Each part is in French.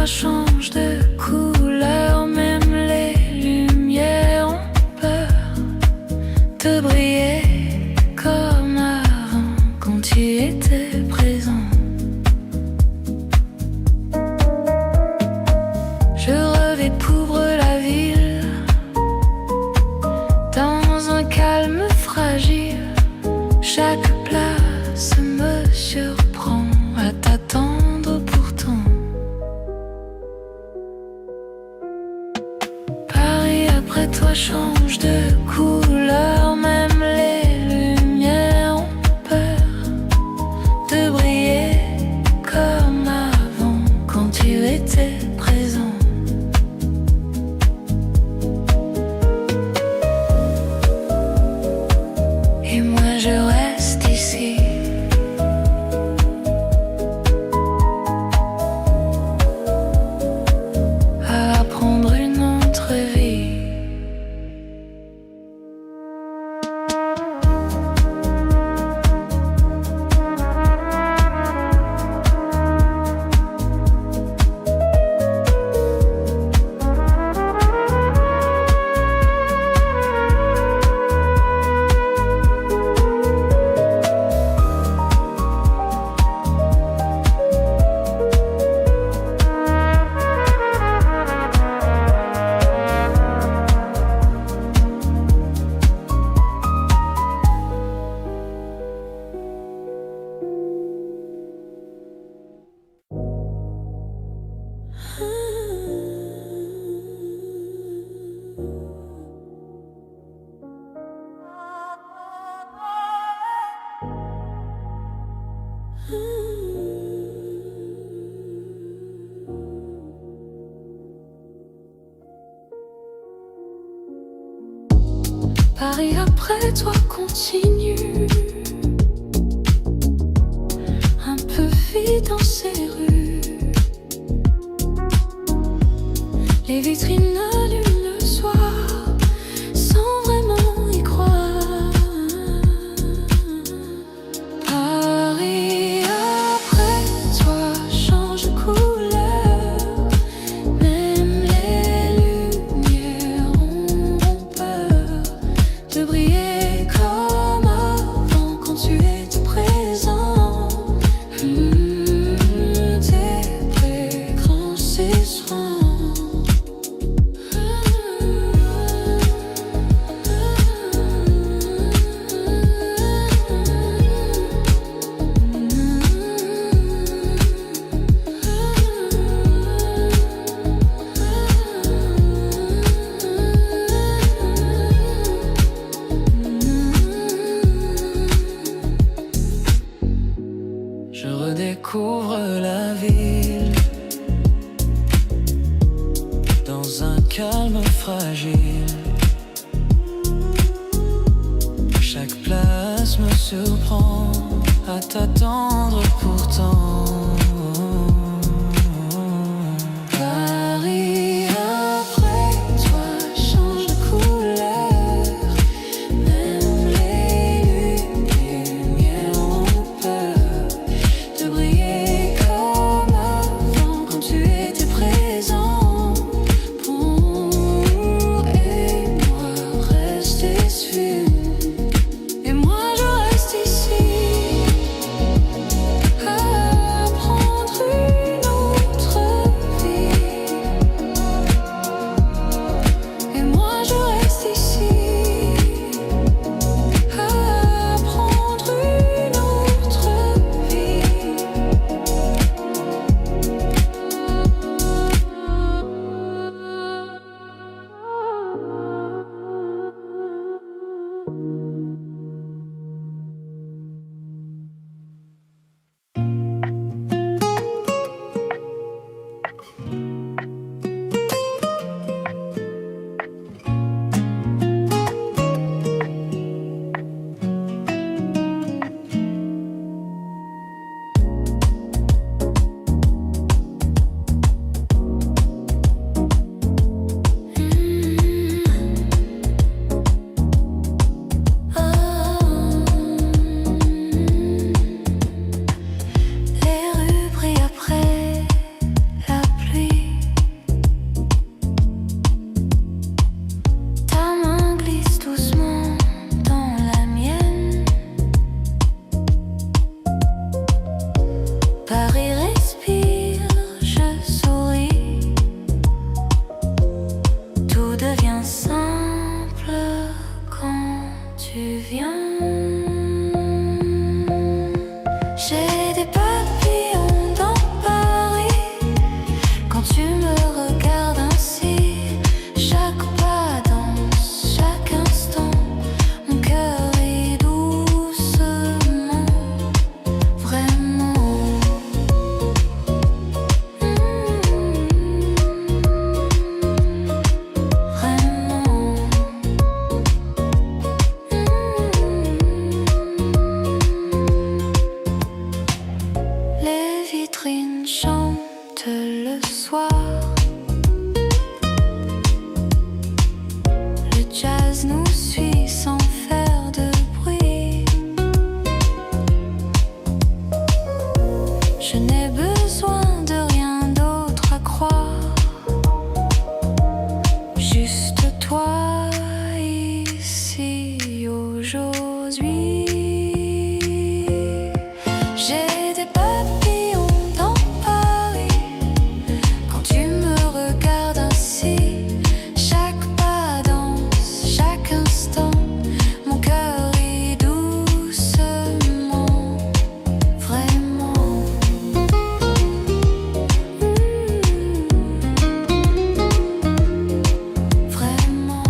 toi changent de couleur, même les lumières ont peur de briller comme avant quand tu étais présent. Je redécouvre la ville dans un calme fragile. Chaque place me surprend à t'attendre pourtant. Paris après toi change de couleur, même les lumières ont peur de briller comme avant quand tu étais présent. Et moi je reste ici, à apprendre une autre vie. Paris après toi continue, un peu vide dans ces rues. Les vitrines allument le soir sans vraiment y croire. Paris après toi change de couleur, même les lumières ont peur de briller comme avant quand tu étais présent. Tes prés grands cesseront. Je redécouvre la ville dans un calme fragile. Chaque place me surprend à t'attendre pourtant. Paris après toi change de couleur, même les lumières ont peur de briller comme avant quand tu étais présent. Pour et moi rester sûr. Et moi je reste ici, à J'ai des papillons dans Paris quand tu me regardes ainsi. Chaque pas danse, chaque instant, mon cœur est doucement, vraiment. Les vitrines chantent le soir. Le jazz nous suit sans faire de bruit. Je n'ai besoin de rien d'autre à croire. Juste toi ici aujourd'hui. J'ai des papillons dans Paris quand tu me regardes ainsi. Chaque pas danse, chaque instant, mon cœur est doucement, vraiment. Vraiment.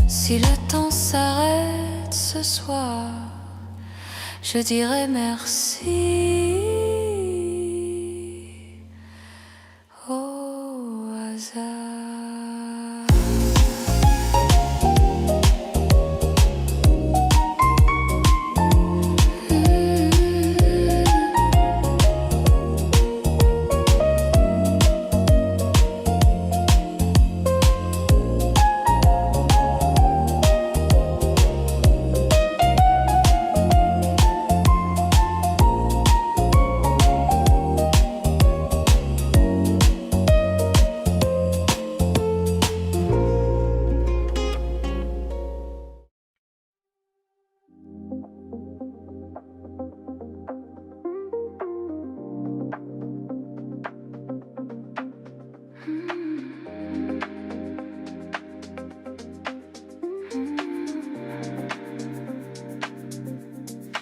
Si le temps s'arrête ce soir, je dirai merci au hasard.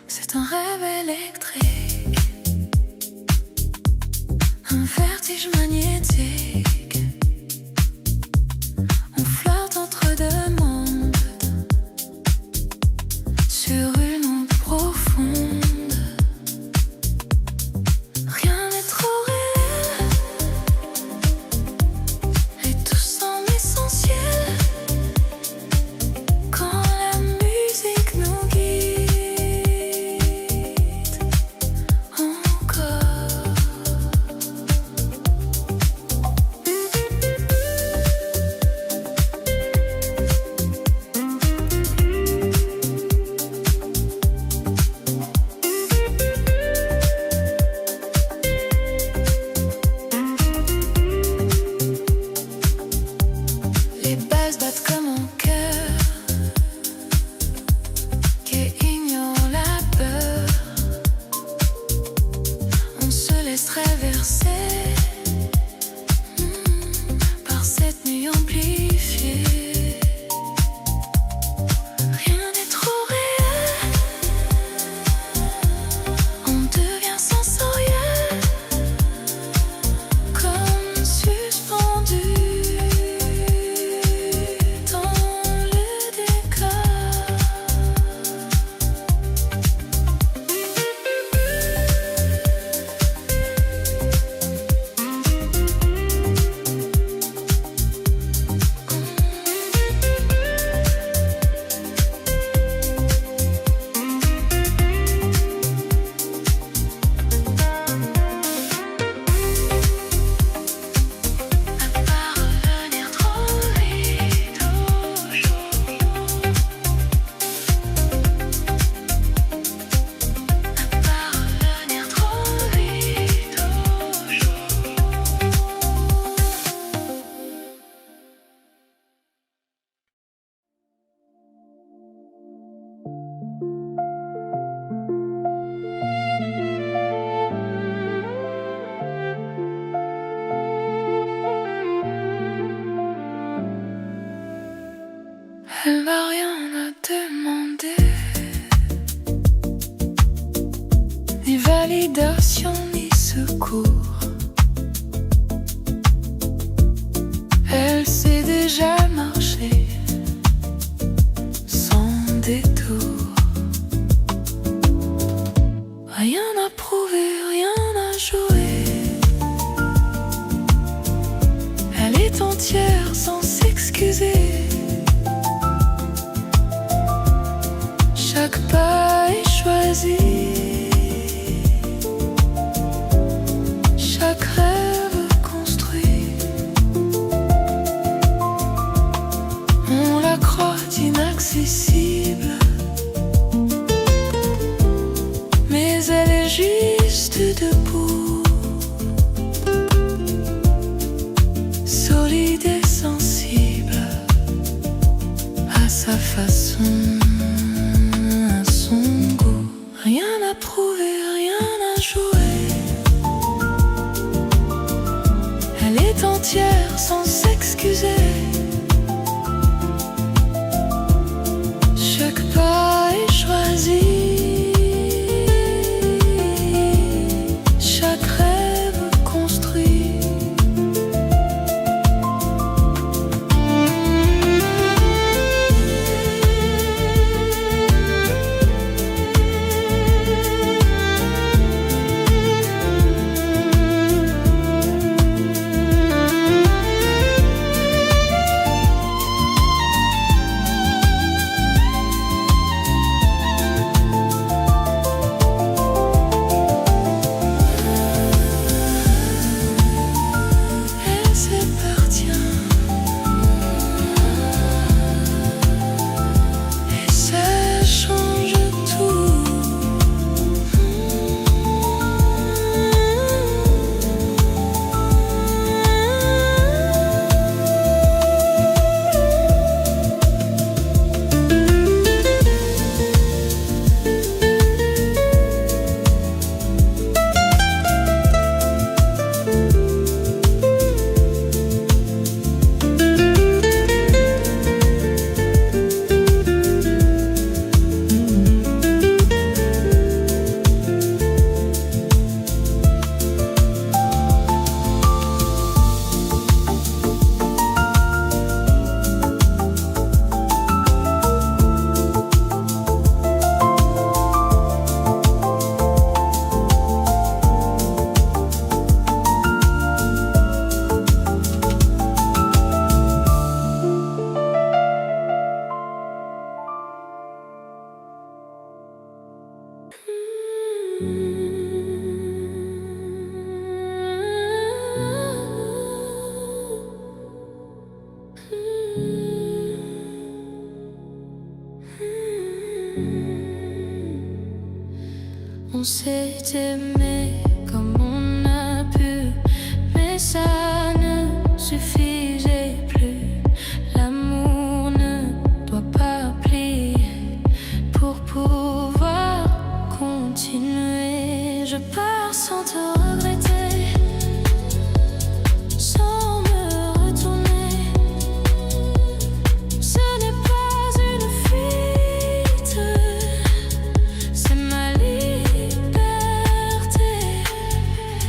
C'est un rêve électrique, un vertige magnétique. On flotte entre deux mondes, sur une onde profonde. Rien n'est trop réel, et tout semble essentiel quand la musique nous guide. Les basses battent comme un cœur qui ignore la peur. On se laisse traverser par cette nuit amplifiée. Rien n'est trop réel, on devient sensoriel, comme suspendu dans Elle n'a rien à demander, ni validation ni secours. Elle sait déjà marcher sans détour. Rien à prouver, rien à jouer. Elle est entière sans s'excuser. Chaque pas est choisi. Chaque rêve construit. On la croit inaccessible, mais elle est juste debout, solide et sensible, à sa façon, à son goût. Rien à prouver, rien à jouer. Elle est entière sans s'excuser. Chaque pas est choisi. Chaque rêve construit. Elle s'appartient et ça change tout. On s'est aimé comme on a pu, mais ça ne suffisait plus. L'amour ne doit pas plier pour pouvoir continuer. Je pars sans te regretter, sans me retourner. Ce n'est pas une fuite, c'est ma liberté.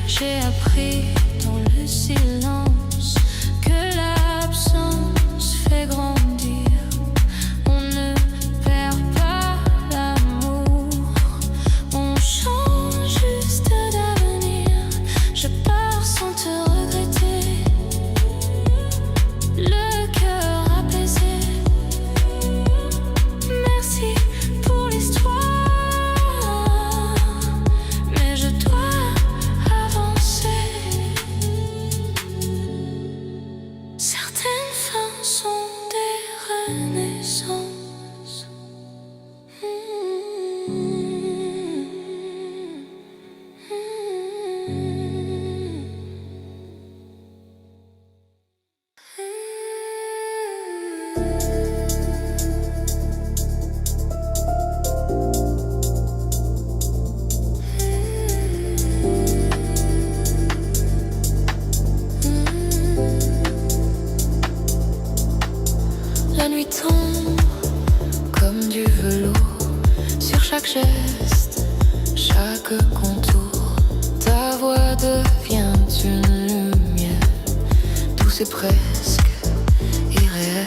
J'ai appris dans le silence que l'absence fait grandir. On ne perd pas l'amour, on change juste d'avenir. Je pars sans te regretter, le cœur apaisé. Merci pour l'histoire, mais je dois avancer. Certaines fins sont des renaissances. La nuit tombe du velours sur chaque geste, chaque contour. Ta voix devient une lumière, tout c'est presque irréel.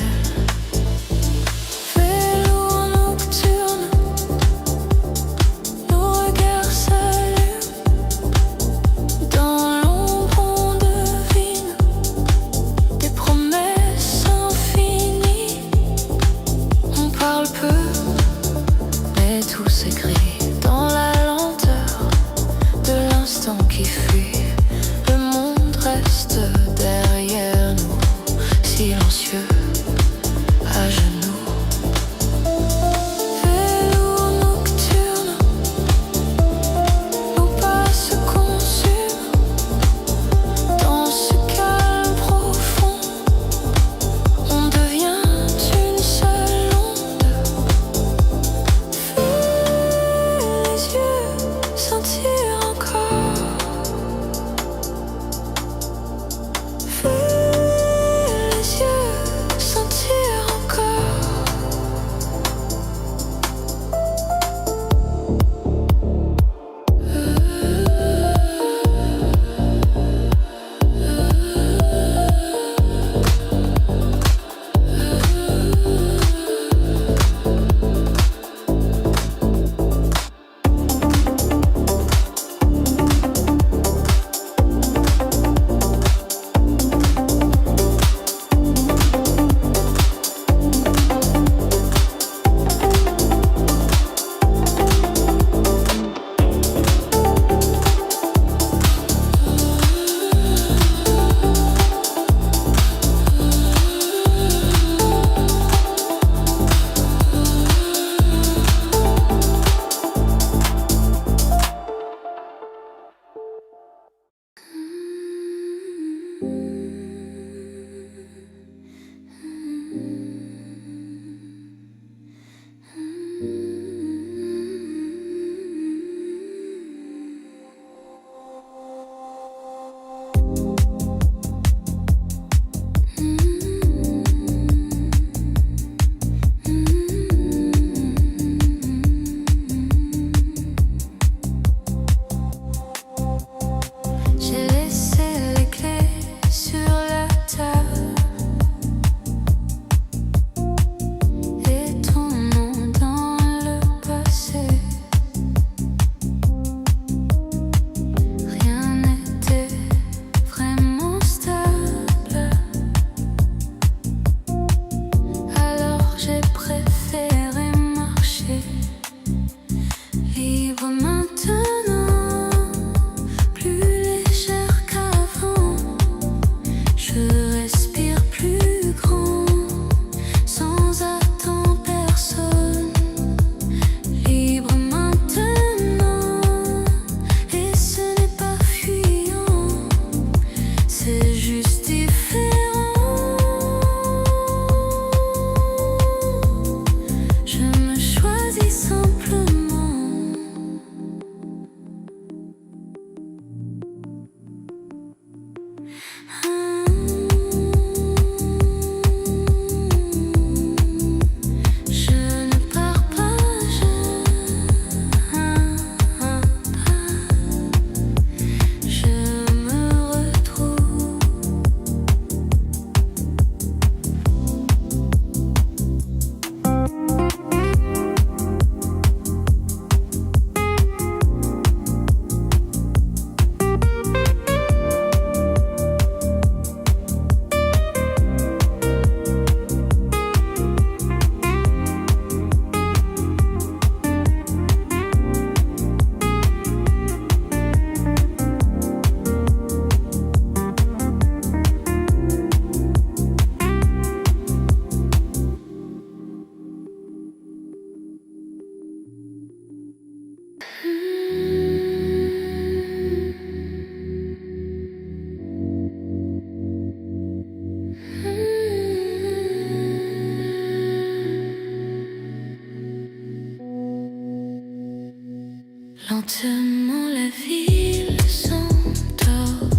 Lentement la ville s'endort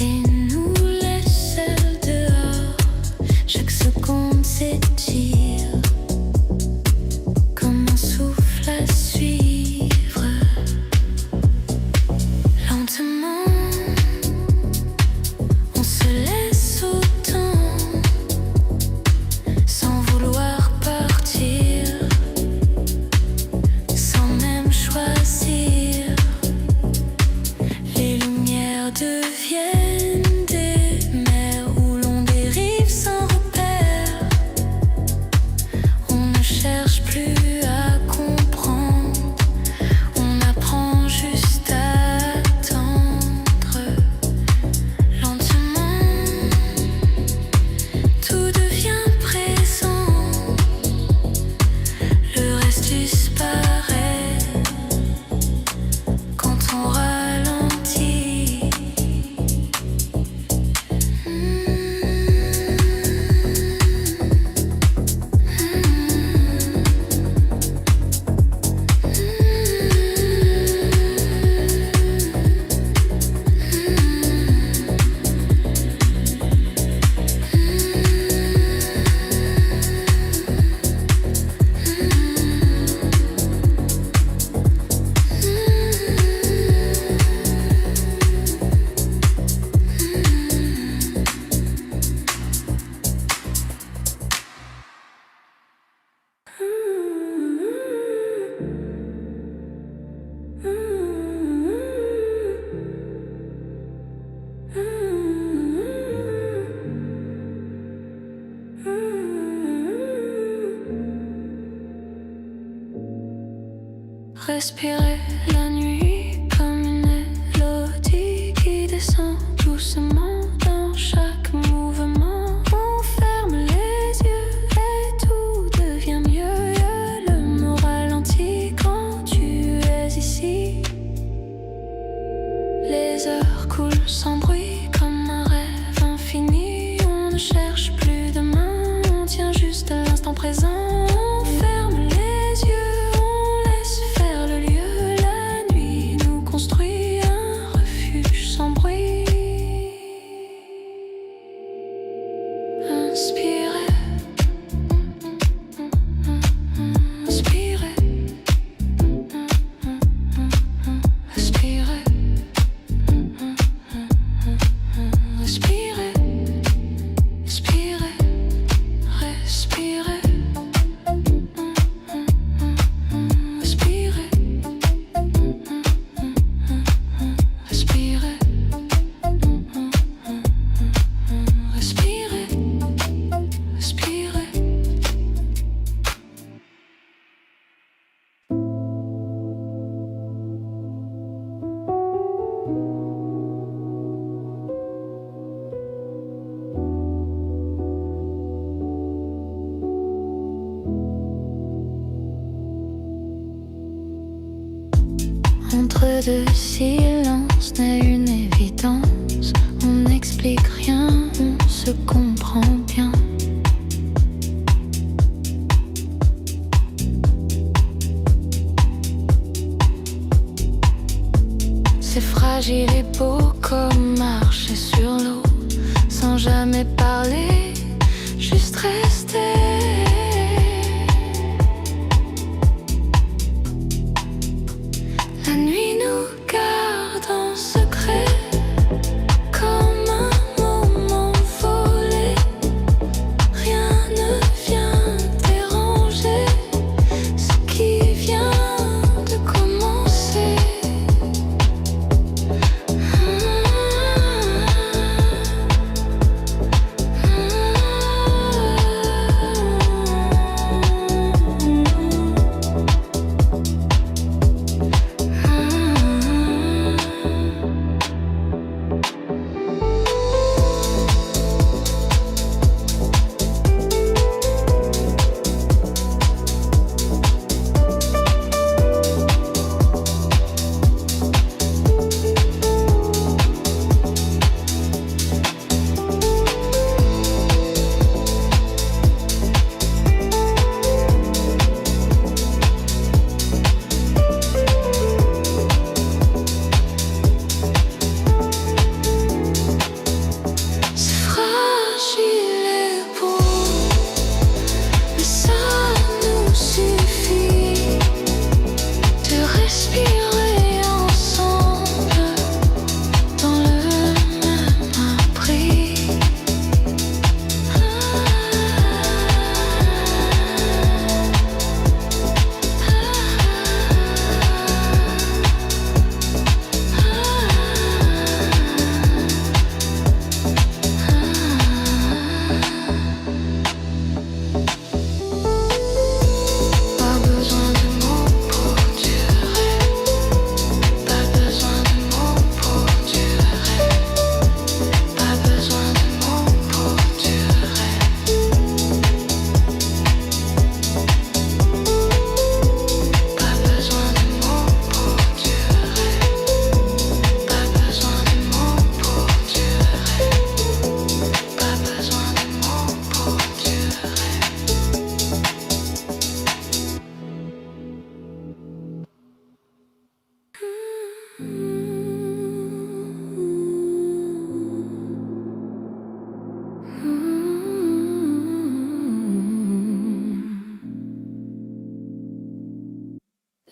et nous laisse seuls dehors. Chaque seconde s'étire respirer la nuit comme une mélodie qui descend doucement dans chaque mouvement. On ferme les yeux et tout devient mieux. Le mot ralentit quand tu es ici. Les heures coulent sans bruit comme un rêve infini. On ne cherche plus demain, on tient juste l'instant présent. On ferme les yeux, on laisse faire le lieu. La nuit nous construit un refuge sans bruit. Inspirez, inspirez, respirez. Respirez, respirez, respirez. Respirez, respirez. Respirez, respirez. Entre deux silences naît une évidence. On n'explique rien, on se comprend bien. C'est fragile et beau comme marcher sur l'eau, sans jamais parler, juste rester. La nuit nous garde en secret, comme un moment volé. Rien ne vient déranger ce qui vient de commencer.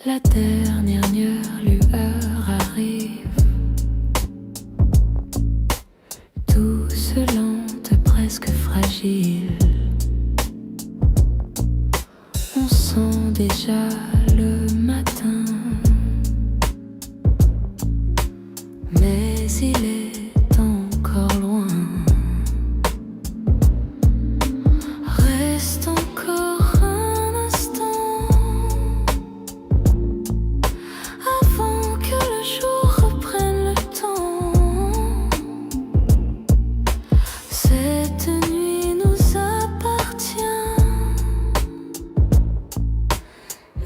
La dernière lueur arrive, douce, lente, presque fragile. On sent déjà le matin, mais il est encore loin. Reste encore un instant.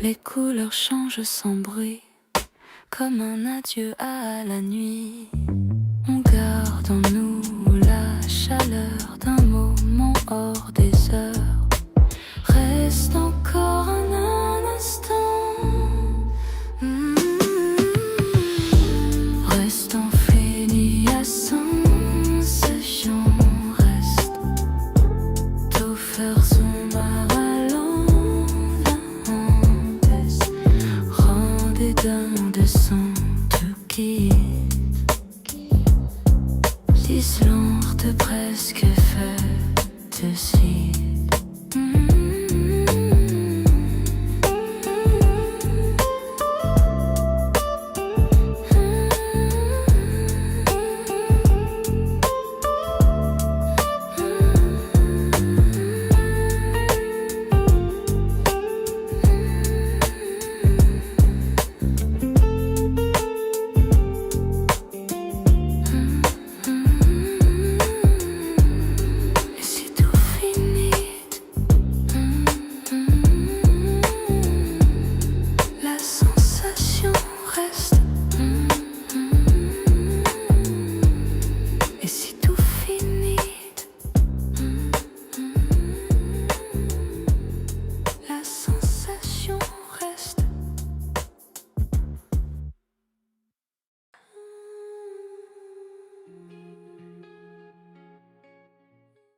Les couleurs changent sans bruit, comme un adieu à la nuit. On garde en nous